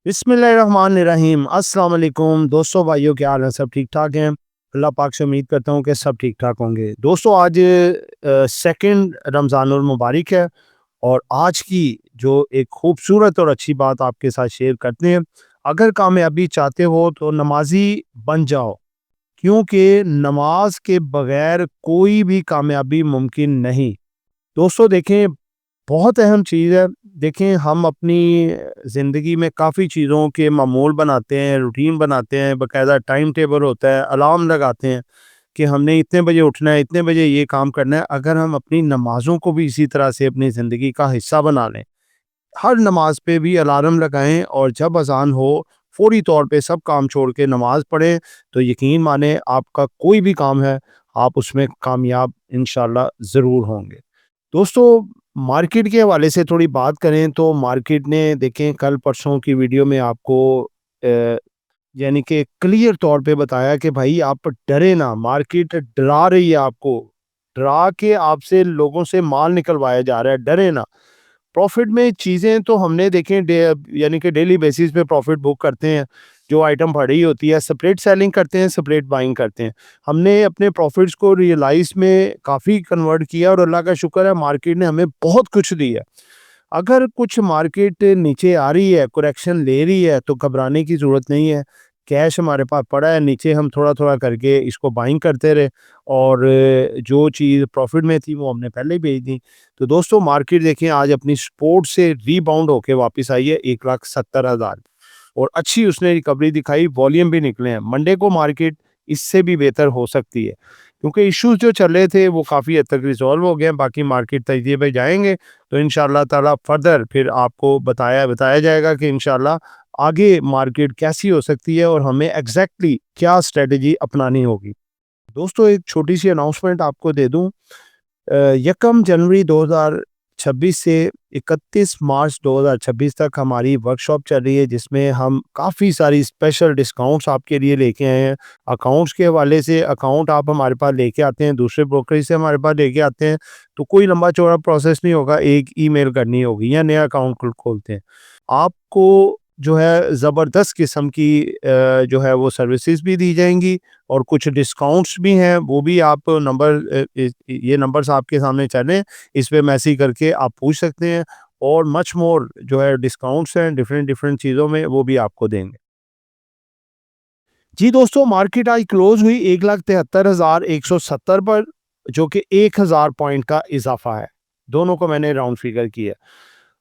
बिस्मिल्लाहिर्रहमानिर्रहीम। अस्सलाम वालेकुम दोस्तों, भाइयों, क्या हाल है? सब ठीक ठाक हैं? अल्लाह पाक से उम्मीद करता हूँ कि सब ठीक ठाक होंगे। दोस्तों, आज सेकंड रमज़ानुल मुबारक है और आज की जो एक खूबसूरत और अच्छी बात आपके साथ शेयर करते हैं। अगर कामयाबी चाहते हो तो नमाजी बन जाओ, क्योंकि नमाज के बगैर कोई भी कामयाबी मुमकिन नहीं। दोस्तों देखें, बहुत अहम चीज़ है। देखें, हम अपनी ज़िंदगी में काफ़ी चीज़ों के मामूल बनाते हैं, रूटीन बनाते हैं, बाकायदा टाइम टेबल होता है, अलार्म लगाते हैं कि हमने इतने बजे उठना है, इतने बजे ये काम करना है। अगर हम अपनी नमाज़ों को भी इसी तरह से अपनी ज़िंदगी का हिस्सा बना लें, हर नमाज पे भी अलार्म लगाएं और जब अज़ान हो, फ़ौरी तौर पे सब काम छोड़ के नमाज़ पढ़ें, तो यकीन माने आपका कोई भी काम है, आप उसमें कामयाब इंशाअल्लाह ज़रूर होंगे। दोस्तों, मार्केट के हवाले से थोड़ी बात करें तो मार्केट ने देखें कल परसों की वीडियो में आपको अ, यानी कि क्लियर तौर पे बताया कि भाई आप डरे ना, मार्केट डरा रही है आपको, डरा के आपसे लोगों से माल निकलवाया जा रहा है, डरे ना। प्रॉफिट में चीज़ें तो हमने देखें यानी कि डेली बेसिस पे प्रॉफिट बुक करते हैं। जो आइटम पड़ी होती है स्प्लिट सेलिंग करते हैं, स्प्लिट बाइंग करते हैं। हमने अपने प्रॉफिट्स को रियलाइज़ में काफ़ी कन्वर्ट किया और अल्लाह का शुक्र है मार्केट ने हमें बहुत कुछ दिया। अगर कुछ मार्केट नीचे आ रही है, करेक्शन ले रही है, तो घबराने की ज़रूरत नहीं है। कैश हमारे पास पड़ा है, नीचे हम थोड़ा-थोड़ा करके इसको बाइंग करते रहे और जो चीज़ प्रॉफिट में थी वो हमने पहले ही बेच दी। तो दोस्तों, मार्केट देखिए आज अपनी सपोर्ट से रीबाउंड होके वापस आई है 1,70,000 और अच्छी उसने रिकवरी दिखाई, वॉल्यूम भी निकले हैं। मंडे को मार्केट इससे भी बेहतर हो सकती है, क्योंकि इश्यूज़ जो चल रहे थे वो काफ़ी हद तक रिज़ॉल्व हो गए हैं। बाकी मार्केट तजज़िये पे जाएँगे तो इंशाअल्लाह ताला फर्दर फिर आपको बताया जाएगा कि इंशाअल्लाह आगे मार्केट कैसी हो सकती है और हमें एग्ज़ैक्टली क्या स्ट्रैटेजी अपनानी होगी। दोस्तों, एक छोटी-सी अनाउंसमेंट आपको दे दूँ। यकम जनवरी 2026 से 31 मार्च 2026 तक हमारी वर्कशॉप चल रही है, जिसमें हम काफ़ी सारी स्पेशल डिस्काउंट्स आपके लिए लेके आए हैं। अकाउंट्स के हवाले से, अकाउंट आप हमारे पास लेके आते हैं, दूसरे ब्रोकरेज से हमारे पास लेके आते हैं, तो कोई लंबा चौड़ा प्रोसेस नहीं होगा, एक ईमेल करनी होगी या नया अकाउंट खोलते हैं। आपको जो है ज़बरदस्त किस्म की जो है वो सर्विसेज भी दी जाएँगी और कुछ डिस्काउंट्स भी हैं, वो भी आप ये नंबर्स आपके सामने चल रहे हैं, इस पे मैसेज करके आप पूछ सकते हैं और मच मोर जो है डिस्काउंट्स हैं डिफरेंट डिफरेंट चीज़ों में, वो भी आपको देंगे। जी दोस्तों, मार्केट आज क्लोज हुई 1,73,170 पर, जो कि 1,000 पॉइंट का इजाफा है। दोनों को मैंने राउंड फिगर किया।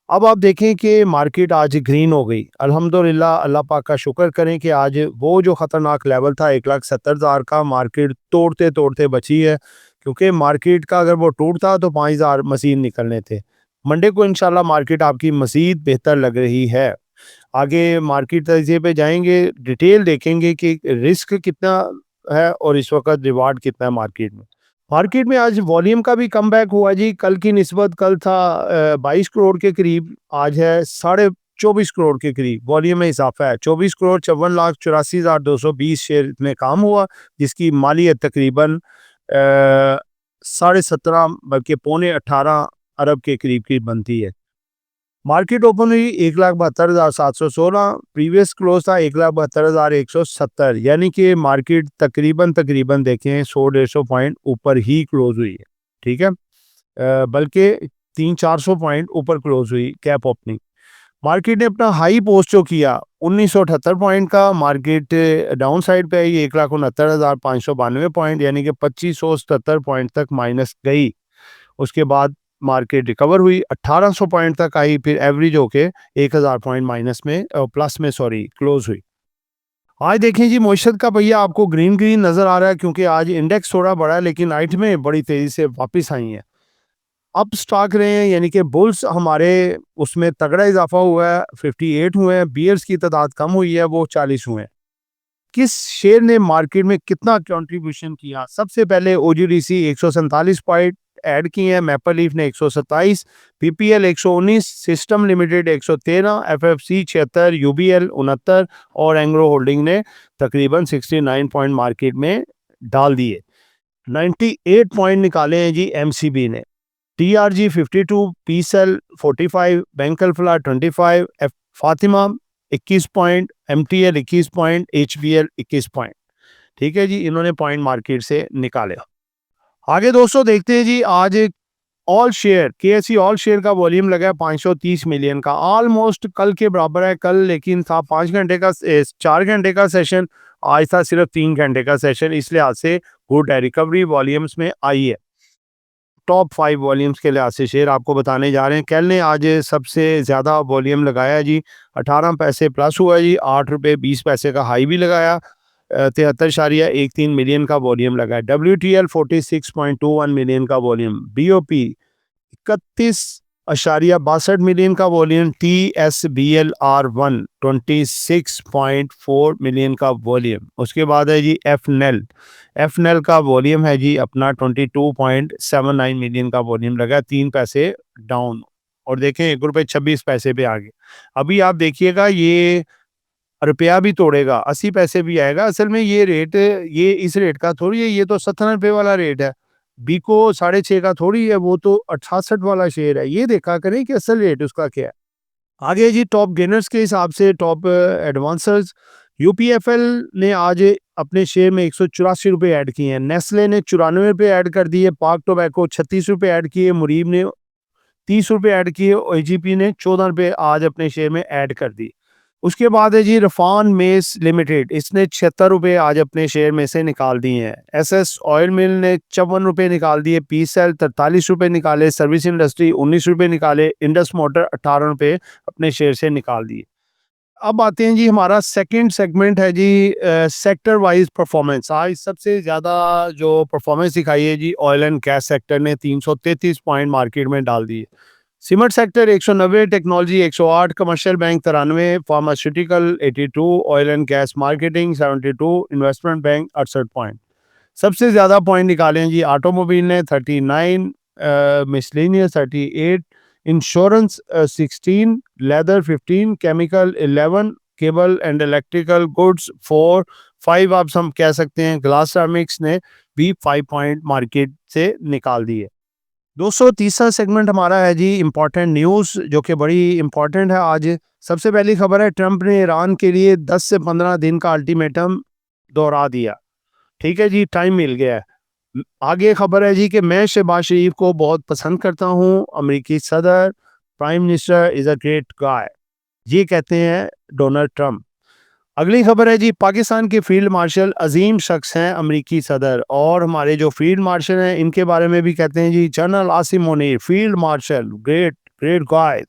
अब आप देखें कि मार्केट आज ग्रीन हो गई। अल्हम्दुलिल्लाह, अल्लाह पाक का शुक्र करें कि आज वो जो ख़तरनाक लेवल था 1,70,000 का, मार्केट तोड़ते-तोड़ते बची है, क्योंकि मार्केट का अगर वो टूटता तो 5,000 मज़ीद निकलने थे। मंडे को इंशाल्लाह मार्केट आपकी मज़ीद बेहतर लग रही है। आगे मार्केट तजिए पे जाएँगे, डिटेल देखेंगे कि रिस्क कितना है और इस वक़्त रिवार्ड कितना है मार्केट में। मार्केट में आज वॉल्यूम का भी कमबैक हुआ जी। कल की निस्बत कल था 22 करोड़ के करीब, आज है साढ़े 24 करोड़ के करीब वॉल्यूम में इजाफा है। 24 करोड़ 54,84,220 शेयर में काम हुआ, जिसकी मालियत तकरीबन साढ़े 17 बल्कि पौने 18 अरब के करीब की बनती है। मार्केट ओपन हुई 1,72,716, प्रीवियस क्लोज था 1,72,170, यानी कि मार्केट तकरीबन तकरीबन देखें 100-150 पॉइंट ऊपर ही क्लोज हुई है। ठीक है, बल्कि 300-400 पॉइंट ऊपर क्लोज हुई कैप ओपनिंग। मार्केट ने अपना हाई पोस्ट जो किया 1978 पॉइंट का, मार्केट डाउन साइड पे आई 1,69,592 पॉइंट, यानी कि 2,577 पॉइंट तक माइनस गई। उसके बाद मार्केट रिकवर हुई 1800 पॉइंट तक आई, फिर एवरेज होके 1000 पॉइंट माइनस में प्लस में सॉरी क्लोज हुई। आज देखें जी, मईशत का पहिया आपको ग्रीन ग्रीन नजर आ रहा है, क्योंकि आज इंडेक्स थोड़ा बढ़ा है लेकिन आइटमें बड़ी तेजी से वापस आई हैं। अब स्टॉक रहे हैं, यानी कि बुल्स हमारे उसमें तगड़ा इजाफा हुआ है, 58 हुए हैं। बियर्स की तादाद कम हुई है, वो 40 हुए हैं। किस शेयर ने मार्केट में कितना कंट्रीब्यूशन किया? सबसे पहले ओजीडीसी 147 पॉइंट ऐड किए हैं, मैपल लीफ ने 127, PPL 119, system limited 113, FFC 76, UBL 69 और एंग्रो होल्डिंग ने तकरीबन 69 पॉइंट मार्केट में डाल दिए। 98 पॉइंट निकाले हैं जी एमसीबी ने। TRG 52, पीसेल 45, bank Alfalah 25, Fatima 21 point, MTL 21 point, HBL 21 point. ठीक है जी, इन्होंने पॉइंट मार्केट से निकाले। आगे दोस्तों देखते हैं जी, आज all share KSE all share का वॉल्यूम लगा है 530 मिलियन का, ऑलमोस्ट कल के बराबर है। कल लेकिन था 5 घंटे का 4 घंटे का सेशन, आज था सिर्फ 3 घंटे का सेशन, इसलिए आज से गुड है, रिकवरी वॉल्यूम्स में आई है। टॉप 5 वॉल्यूम्स के लिहाज से शेयर आपको बताने जा रहे हैं। कल ने आज सबसे ज़्यादा वॉल्यूम लगाया जी, 18 पैसे प्लस हुआ जी, 8 रुपये 20 पैसे का हाई भी लगाया, 73.13 मिलियन का वॉल्यूम लगा है। WTL 46.21 मिलियन का वॉल्यूम, BOP 31.62 मिलियन का वॉल्यूम, TSBLR1 26.4 मिलियन का वॉल्यूम। उसके बाद है जी FNL का वॉल्यूम है जी अपना 22.79 मिलियन का वॉल्यूम लगा, 3 पैसे डाउन, और देखें 1 रुपये 26 पैसे पे आगे। अभी आप देखिएगा ये रुपया भी तोड़ेगा, 80 पैसे भी आएगा। असल में ये रेट, ये इस रेट का थोड़ी है, ये तो 17 रुपये वाला रेट है। बीको 6.5 का थोड़ी है, वो तो 68 वाला शेयर है। ये देखा करें कि असल रेट उसका क्या है। आगे जी टॉप गेनर्स के हिसाब से टॉप एडवांसर्स, UPFL ने आज अपने शेयर में 184 रुपये ऐड किए हैं, नेस्ले ने 94 रुपये ऐड कर दिए, पाक टोबैको 36 रुपये ऐड किए, मुरीब ने 30 रुपये ऐड किए, AGP ने 14 रुपये आज अपने शेयर में ऐड कर दिए। उसके बाद है जी रफान मेस लिमिटेड, इसने 76 रुपये आज अपने शेयर में से निकाल दिए हैं। SS ऑयल मिल ने 54 रुपये निकाल दिए, PCL 43 रुपये निकाले, सर्विस इंडस्ट्री 19 रुपये निकाले, इंडस मोटर 18 रुपये अपने शेयर से निकाल दिए। अब आते हैं जी, हमारा सेकंड सेगमेंट है जी सेक्टर वाइज परफॉर्मेंस। आज सबसे ज़्यादा जो परफॉर्मेंस दिखाई है जी, ऑयल एंड गैस सेक्टर ने 333 पॉइंट मार्केट में डाल दिए। Cement sector 190, technology 108, commercial bank 93, pharmaceutical 82, oil and gas marketing 72, investment bank 68 point. सबसे ज़्यादा पॉइंट निकाले हैं जी, ऑटोमोबाइल ने 39, miscellaneous 38, insurance 16, leather 15, chemical 11, cable and electrical goods 4, 5 आप हम कह सकते हैं। ग्लास सर्मिक्स ने भी 5 पॉइंट मार्केट से निकाल दिए। दोस्तों तीसरा सेगमेंट हमारा है जी इम्पोर्टेंट न्यूज़, जो कि बड़ी इम्पोर्टेंट है। आज सबसे पहली खबर है, ट्रंप ने ईरान के लिए 10 से 15 दिन का अल्टीमेटम दोहरा दिया। ठीक है जी, टाइम मिल गया है। आगे खबर है जी कि मैं शहबाज शरीफ को बहुत पसंद करता हूँ, अमेरिकी सदर prime minister is a great guy, ये कहते हैं डोनाल्ड ट्रंप। अगली खबर है जी, पाकिस्तान के फील्ड मार्शल अजीम शख्स हैं अमेरिकी सदर, और हमारे जो फील्ड मार्शल हैं इनके बारे में भी कहते हैं जी, general Asim Munir field marshal, great great guy.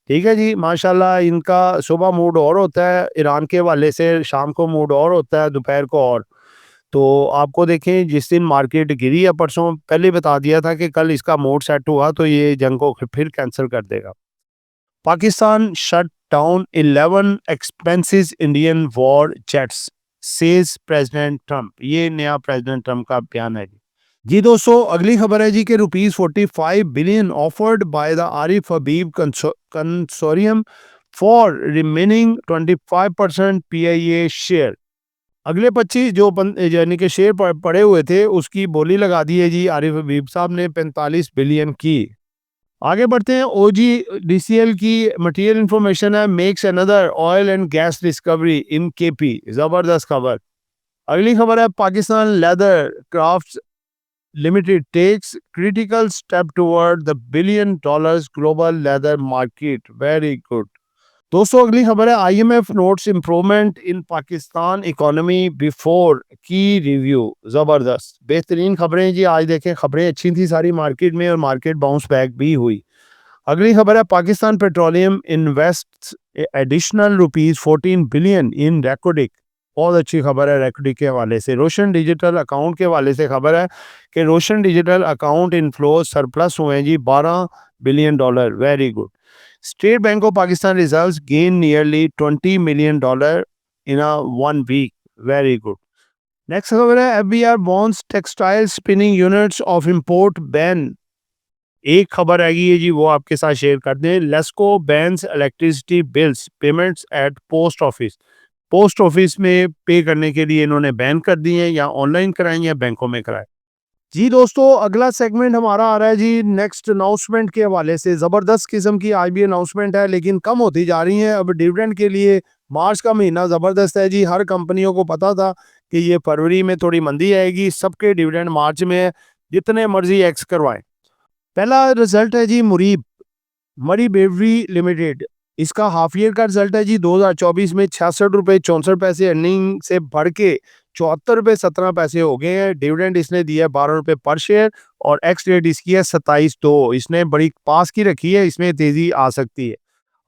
ठीक है जी, माशाल्लाह इनका सुबह मूड और होता है ईरान के हवाले से, शाम को मूड और होता है, दोपहर को और। तो आपको देखें, जिस दिन मार्केट गिरी है, परसों पहले बता दिया था कि कल इसका मूड सेट हुआ तो ये जंग को फिर कैंसिल कर देगा। Pakistan shut down 11 expensive Indian war jets, says president Trump. ये नया प्रेसिडेंट ट्रंप का बयान है जी। दोस्तों अगली खबर है जी कि ₹45 billion offered by the Arif Habib consortium for remaining 25% PIA share. अगले 25 जो यानी कि शेयर पड़े हुए थे, उसकी बोली लगा दी है जी आरिफ हबीब साहब ने 45 बिलियन की। आगे बढ़ते हैं, OGDCL की मटेरियल इंफॉर्मेशन है, makes another oil and gas discovery in KP, जबरदस्त खबर। अगली खबर है, Pakistan leather crafts limited takes critical step toward the $1 billion global leather market, very good. दोस्तों अगली खबर है, IMF notes improvement in Pakistan economy before key review, जबरदस्त बेहतरीन खबरें जी। आज देखें, खबरें अच्छी थी सारी मार्केट में, और मार्केट बाउंस बैक भी हुई। अगली खबर है, Pakistan petroleum invest additional ₹14 billion in Reko Diq, बहुत अच्छी खबर है रेकोडिक के हवाले से। रोशन डिजिटल अकाउंट के हवाले से खबर है कि Roshan digital account inflow surplus हुए हैं जी $12 billion, very good. State bank of Pakistan reserves gain nearly $20 million in a 1 week, very good. Next खबर है, FBR bonds textile spinning units off import ban. एक खबर आएगी है जी, वो आपके साथ शेयर कर दें। LESCO bans electricity bills payments at post office. Post office में पे करने के लिए इन्होंने बैन कर दिए हैं, या ऑनलाइन कराएं या बैंकों में कराएं। जी दोस्तों, अगला सेगमेंट हमारा आ रहा है जी नेक्स्ट अनाउंसमेंट के हवाले से। ज़बरदस्त किस्म की आज भी अनाउंसमेंट है, लेकिन कम होती जा रही हैं। अब डिविडेंड के लिए मार्च का महीना ज़बरदस्त है जी। हर कंपनियों को पता था कि ये फरवरी में थोड़ी मंदी आएगी, सबके डिविडेंड मार्च में है, जितने मर्जी एक्स करवाएं। पहला रिजल्ट है जी मुरीब मरी बेवरी लिमिटेड। इसका हाफ ईयर का रिजल्ट है जी 2024 में 66 रुपये 64 पैसे अर्निंग से बढ़ के 74 रुपये 17 पैसे हो गए हैं। डिविडेंड इसने दिया है 12 रुपये पर शेयर और एक्स रेट इसकी है 27 2। इसने बड़ी पास की रखी है, इसमें तेजी आ सकती है।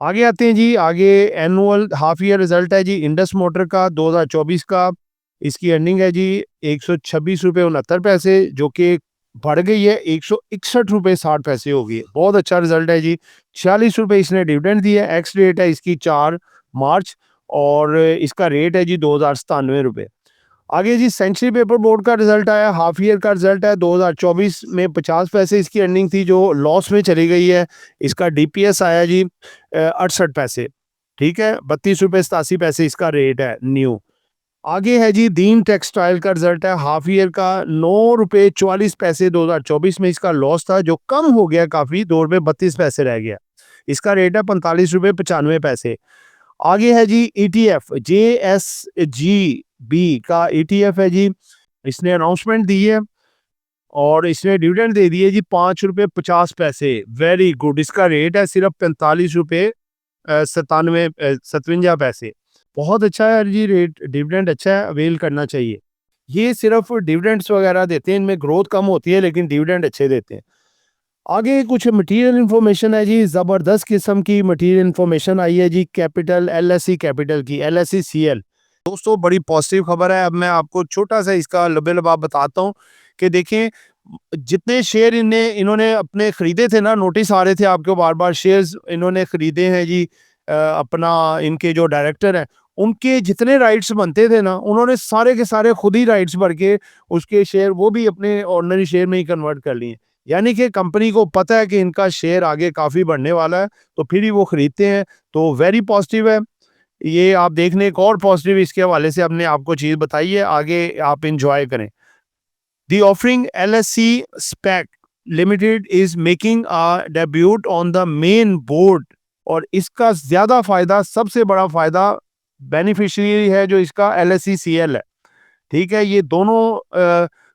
आगे आते हैं जी। आगे एनुअल हाफ ईयर रिजल्ट है जी इंडस मोटर का 2024 का। इसकी अर्निंग है जी 126 रुपये 69 पैसे, जो कि बढ़ गई है 161 रुपये 60 पैसे हो गई है। बहुत अच्छा रिजल्ट है जी। 46 रुपये इसने डिविडेंड दिया है। एक्स रेट है इसकी 4 मार्च और इसका रेट है जी 2097 रुपये। आगे जी सेंचुरी पेपर बोर्ड का रिजल्ट आया, हाफ ईयर का रिजल्ट है 2024 में 50 पैसे इसकी अर्निंग थी, जो लॉस में चली गई है। इसका डीपीएस आया जी 68 पैसे, ठीक है। 32 रुपये 87 पैसे इसका रेट है न्यू। आगे है जी दीन टेक्सटाइल का रिजल्ट है, हाफ ईयर का 9 रुपये 44 पैसे 2024 में इसका लॉस था, जो कम हो गया काफ़ी, 2 रुपये 32 पैसे रह गया। इसका रेट है 45 रुपये 95 पैसे। आगे है जी ईटीएफ JSGB का ईटीएफ है जी। इसने अनाउंसमेंट दी है और इसने डिविडेंड दे दिए जी 5 रुपये 50 पैसे। Very good. इसका रेट है सिर्फ 45 रुपये 97 57 पैसे। बहुत अच्छा है जी रेट, डिविडेंड अच्छा है, अवेल करना चाहिए। ये सिर्फ डिविडेंड्स वगैरह देते हैं, इनमें ग्रोथ कम होती है लेकिन डिविडेंड अच्छे देते हैं। आगे कुछ मटेरियल इन्फॉर्मेशन है जी, ज़बरदस्त किस्म की मटेरियल इन्फॉर्मेशन आई है जी कैपिटल LSE कैपिटल की, LSECL। दोस्तों बड़ी पॉजिटिव खबर है। अब मैं आपको छोटा सा इसका लबे-लबाब बताता हूँ कि देखें जितने शेयर इन्होंने अपने खरीदे थे ना, नोटिस आ रहे थे आपको बार-बार, शेयर्स इन्होंने खरीदे हैं जी। अपना इनके जो डायरेक्टर हैं, उनके जितने राइट्स बनते थे ना, उन्होंने सारे के सारे खुद ही राइट्स भर के उसके शेयर वो भी अपने ऑर्डिनरी शेयर में ही कन्वर्ट कर लिए। यानी कि कंपनी को पता है कि इनका शेयर आगे काफ़ी बढ़ने वाला है, तो फिर ही वो खरीदते हैं। तो वेरी पॉजिटिव है। ये आप देख लें, एक और पॉजिटिव इसके हवाले से हमने आपको चीज़ बताई है, आगे आप एन्जॉय करें। The offering LSE SPAC Limited is making a debut on the main board और इसका ज़्यादा फ़ायदा, सबसे बड़ा फ़ायदा बेनिफिशियरी है जो इसका LSECL है, ठीक है। ये दोनों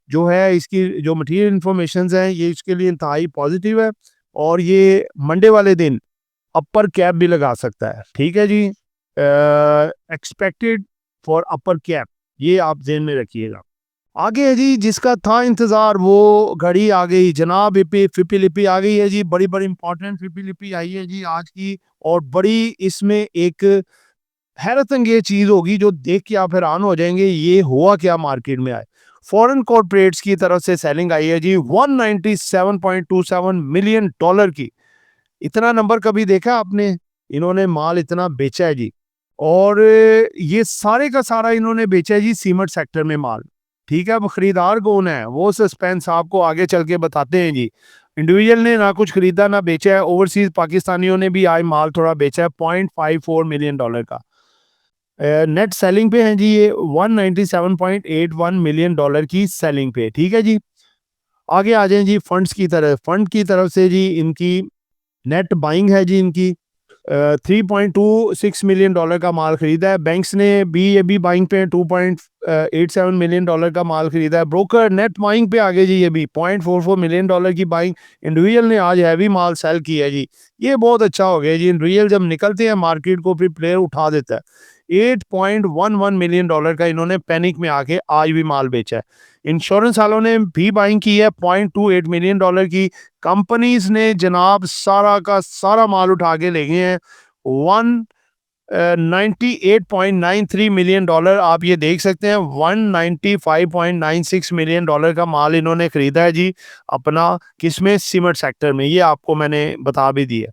जो है इसकी जो मटेरियल इन्फॉर्मेशंस हैं, ये इसके लिए इंतहाई पॉजिटिव है और ये मंडे वाले दिन अपर कैप भी लगा सकता है, ठीक है जी। एक्सपेक्टेड फॉर अपर कैप, ये आप ज़हन में रखिएगा। आगे है जी जिसका था इंतजार, वो घड़ी आ गई जनाब। फिपी लिपि आ गई है जी। बड़ी बड़ी इंपॉर्टेंट फिपी लिपि आई है जी आज की, और बड़ी इसमें एक हैरत अंगेज चीज होगी जो देख के आप हैरान हो जाएंगे। ये हुआ क्या मार्केट में आए, फॉरेन कॉर्पोरेट्स की तरफ से सेलिंग आई है जी 197.27 मिलियन डॉलर की। इतना नंबर कभी देखा आपने? इन्होंने माल इतना बेचा है जी। और ये सारे का सारा इन्होंने बेचा है जी सीमेंट सेक्टर में माल, ठीक है। अब खरीदार कौन है वो सस्पेंस आपको आगे चल के बताते हैं जी। इंडिविजुअल ने ना कुछ खरीदा ना बेचा है, ओवरसीज पाकिस्तानियों ने भी आज माल थोड़ा बेचा है 0.54 मिलियन डॉलर का। नेट सेलिंग पे है जी ये 197.81 मिलियन डॉलर की सेलिंग पे, ठीक है जी। आगे आ जाए जी फंड्स की तरफ। फंड की तरफ से जी इनकी नेट बाइंग है जी इनकी 3.26 मिलियन डॉलर का माल खरीदा है। बैंक्स ने भी ये भी बाइंग पे 2.87 मिलियन डॉलर का माल खरीदा है। ब्रोकर नेट बाइंग पे आगे जी, ये भी 0.44 मिलियन डॉलर की बाइंग। इंडिविजुअल ने आज हैवी माल सेल किया है जी। ये बहुत अच्छा हो गया जी। इंडिविजुअल जब निकलते हैं मार्केट को फिर प्लेयर उठा देता है। 8.11 मिलियन डॉलर का इन्होंने पैनिक में आके आज भी माल बेचा है। इंश्योरेंस वालों ने भी बाइंग की है 0.28 मिलियन डॉलर की। कंपनीज ने जनाब सारा का सारा माल उठा के ले गए हैं 198.93 मिलियन डॉलर। आप ये देख सकते हैं 195.96 मिलियन डॉलर का माल इन्होंने खरीदा है जी अपना, किसमें? सीमेंट सेक्टर में। ये आपको मैंने बता भी दिया।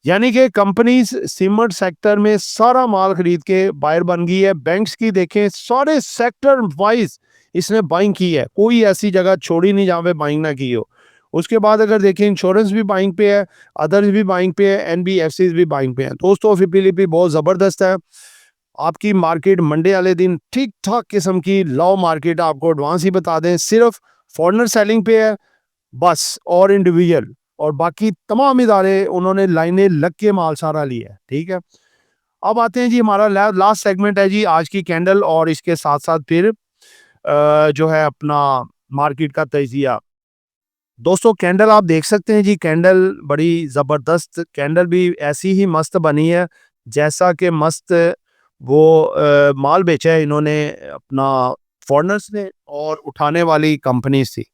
यानी कि कंपनीज सीमेंट सेक्टर में सारा माल खरीद के बायर बन गई है। बैंक्स की देखें सारे सेक्टर वाइज इसने बाइंग की है, कोई ऐसी जगह छोड़ी नहीं जहाँ पे बाइंग ना की हो। उसके बाद अगर देखें इंश्योरेंस भी बाइंग पे है, अदर्स भी बाइंग पे है, NBFCs भी बाइंग पे हैं। दोस्तों फिपीलिपी बहुत ज़बरदस्त है। आपकी मार्केट मंडे वाले दिन ठीक ठाक किस्म की लो मार्केट, आपको एडवांस ही बता दें, सिर्फ फॉरेनर सेलिंग पे है बस, और इंडिविजुअल और बाकी तमाम इदारे उन्होंने लाइनें लग के माल सारा लिया है। ठीक है, अब आते हैं जी, हमारा लास्ट सेगमेंट है जी आज की कैंडल, और इसके साथ साथ फिर जो है अपना मार्केट का तजिया। दोस्तों कैंडल आप देख सकते हैं जी, कैंडल बड़ी ज़बरदस्त कैंडल भी ऐसी ही मस्त बनी है जैसा कि मस्त वो माल बेचा है इन्होंने अपना फॉरेनर्स ने और उठाने वाली कंपनीज थी,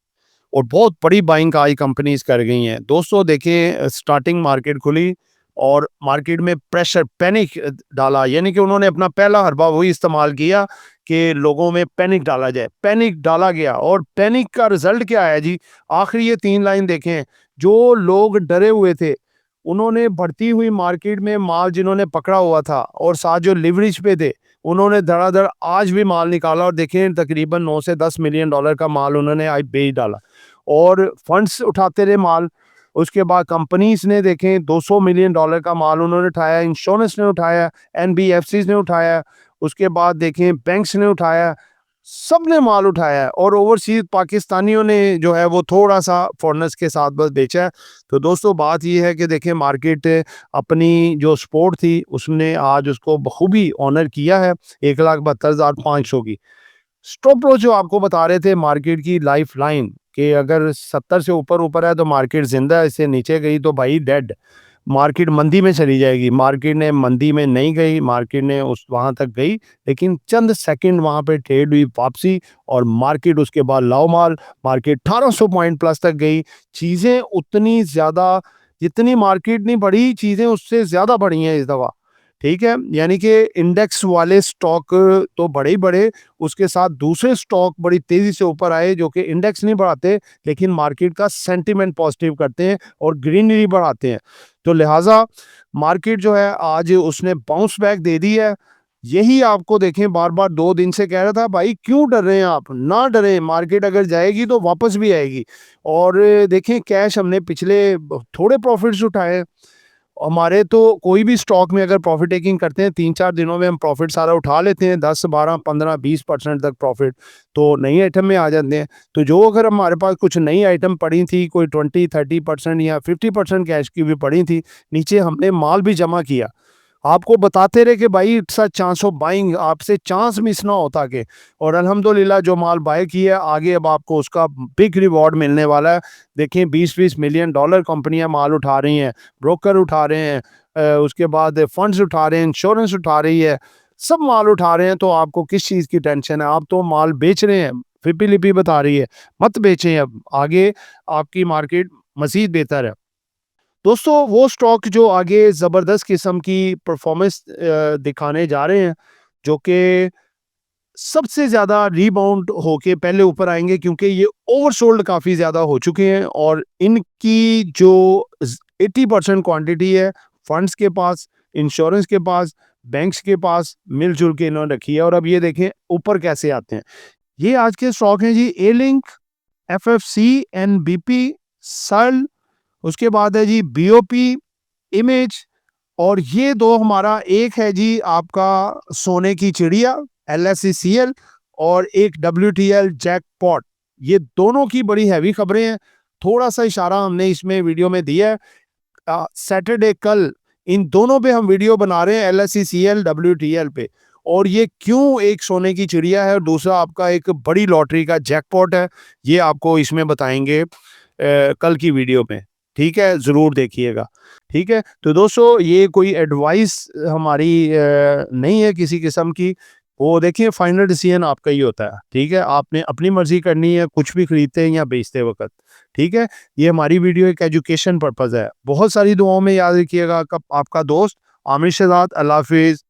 और बहुत बड़ी बाइंग आई कंपनीज कर गई हैं। दोस्तों देखें, स्टार्टिंग मार्केट खुली और मार्केट में प्रेशर पैनिक डाला, यानी कि उन्होंने अपना पहला हरबा वही इस्तेमाल किया कि लोगों में पैनिक डाला जाए। पैनिक डाला गया और पैनिक का रिजल्ट क्या है जी, आखिरी ये 3 लाइन देखें, जो लोग डरे हुए थे उन्होंने बढ़ती हुई मार्केट में माल जिन्होंने पकड़ा हुआ था और साथ जो लिवरेज पे थे उन्होंने धड़ाधड़ आज भी माल निकाला, और देखें तकरीबन 9 से 10 मिलियन डॉलर का माल उन्होंने आज बेच डाला और फंड्स उठाते रहे माल। उसके बाद कंपनीज ने देखें 200 मिलियन डॉलर का माल उन्होंने उठाया, इंश्योरेंस ने उठाया, एनबीएफसीज ने उठाया, उसके बाद देखें बैंक्स ने उठाया, सब ने माल उठाया है, और ओवरसीज पाकिस्तानियों ने जो है वो थोड़ा सा फॉरेनर्स के साथ बस बेचा है। तो दोस्तों बात ये है कि देखें मार्केट अपनी जो सपोर्ट थी उसने आज उसको बखूबी ऑनर किया है 1,72,500 की। स्टॉप लॉस जो आपको बता रहे थे मार्केट की लाइफ लाइन कि अगर 70 से ऊपर ऊपर है तो मार्केट जिंदा है, इससे नीचे गई तो भाई डेड, मार्केट मंदी में चली जाएगी। मार्केट ने मंदी में नहीं गई, मार्केट ने उस वहां तक गई, लेकिन चंद सेकंड वहां पे ट्रेड हुई वापसी, और मार्केट उसके बाद लाओ माल, मार्केट 1800 पॉइंट प्लस तक गई। चीजें उतनी ज्यादा, जितनी मार्केट नहीं बढ़ी चीजें उससे ज्यादा बढ़ी हैं इस दफा। ठीक है, यानी कि इंडेक्स वाले स्टॉक तो बड़े ही बड़े, उसके साथ दूसरे स्टॉक बड़ी तेजी से ऊपर आए जो कि इंडेक्स नहीं बढ़ाते लेकिन मार्केट का सेंटिमेंट पॉजिटिव करते हैं और ग्रीनरी बढ़ाते हैं। तो लिहाजा मार्केट जो है आज उसने बाउंस बैक दे दी है। यही आपको देखें बार बार 2 दिन से कह रहा था भाई क्यों डर रहे हैं आप, ना डरें, मार्केट अगर जाएगी तो वापस भी आएगी। और देखें कैश हमने पिछले थोड़े प्रॉफिट्स उठाए, हमारे तो कोई भी स्टॉक में अगर प्रॉफिट टेकिंग करते हैं 3-4 दिनों में हम प्रॉफिट सारा उठा लेते हैं, 10, 12, 15, 20% तक प्रॉफिट तो नई आइटम में आ जाते हैं। तो जो अगर हमारे पास कुछ नई आइटम पड़ी थी, कोई 20-30% या 50% कैश की भी पड़ी थी, नीचे हमने माल भी जमा किया, आपको बताते रहे कि भाई it's a chance of buying, आपसे चांस मिस ना होता के, और अल्हम्दुलिल्लाह जो माल बाय किया आगे अब आपको उसका बिग रिवॉर्ड मिलने वाला है। देखिए 20-20 मिलियन डॉलर कंपनियां माल उठा रही हैं, ब्रोकर उठा रहे हैं, उसके बाद फंड्स उठा रहे हैं, इंश्योरेंस उठा रही है, सब माल उठा रहे हैं। तो आपको किस चीज़ की टेंशन है, आप तो माल बेच रहे हैं, फिपी लिपि बता रही है, मत बेचें, अब आगे आपकी मार्केट मज़ीद बेहतर है। दोस्तों वो स्टॉक जो आगे ज़बरदस्त किस्म की परफॉर्मेंस दिखाने जा रहे हैं, जो कि सबसे ज़्यादा रीबाउंड होके पहले ऊपर आएंगे, क्योंकि ये ओवरसोल्ड काफ़ी ज़्यादा हो चुके हैं और इनकी जो 80% क्वांटिटी है फंड्स के पास, इंश्योरेंस के पास, बैंक्स के पास मिलजुल के इन्होंने रखी है। और अब ये देखें ऊपर कैसे आते हैं। ये आज के स्टॉक हैं जी, ए लिंक, एफएफसी, एनबीपी, सर्ल, उसके बाद है जी बीओपी, इमेज, और ये दो हमारा, एक है जी आपका सोने की चिड़िया एलएससीसीएल, और एक डब्ल्यूटीएल जैकपॉट। ये दोनों की बड़ी हैवी खबरें हैं, थोड़ा सा इशारा हमने इसमें वीडियो में दिया है। सैटरडे कल इन दोनों पे हम वीडियो बना रहे हैं, एलएससीसीएल डब्ल्यूटीएल पे, और ये क्यों एक सोने की चिड़िया है और दूसरा आपका एक बड़ी लॉटरी का जैकपॉट है, ये आपको इसमें बताएंगे कल की वीडियो में। ठीक है, ज़रूर देखिएगा। ठीक है, तो दोस्तों ये कोई एडवाइस हमारी नहीं है किसी किस्म की, वो देखिए फाइनल डिसीजन आपका ही होता है। ठीक है, आपने अपनी मर्जी करनी है कुछ भी खरीदते हैं या बेचते वक्त। ठीक है, ये हमारी वीडियो एक एजुकेशन पर्पज़ है। बहुत सारी दुआओं में याद रखिएगा, आपका दोस्त आमिर शहजाद। अल्लाह हाफिज़।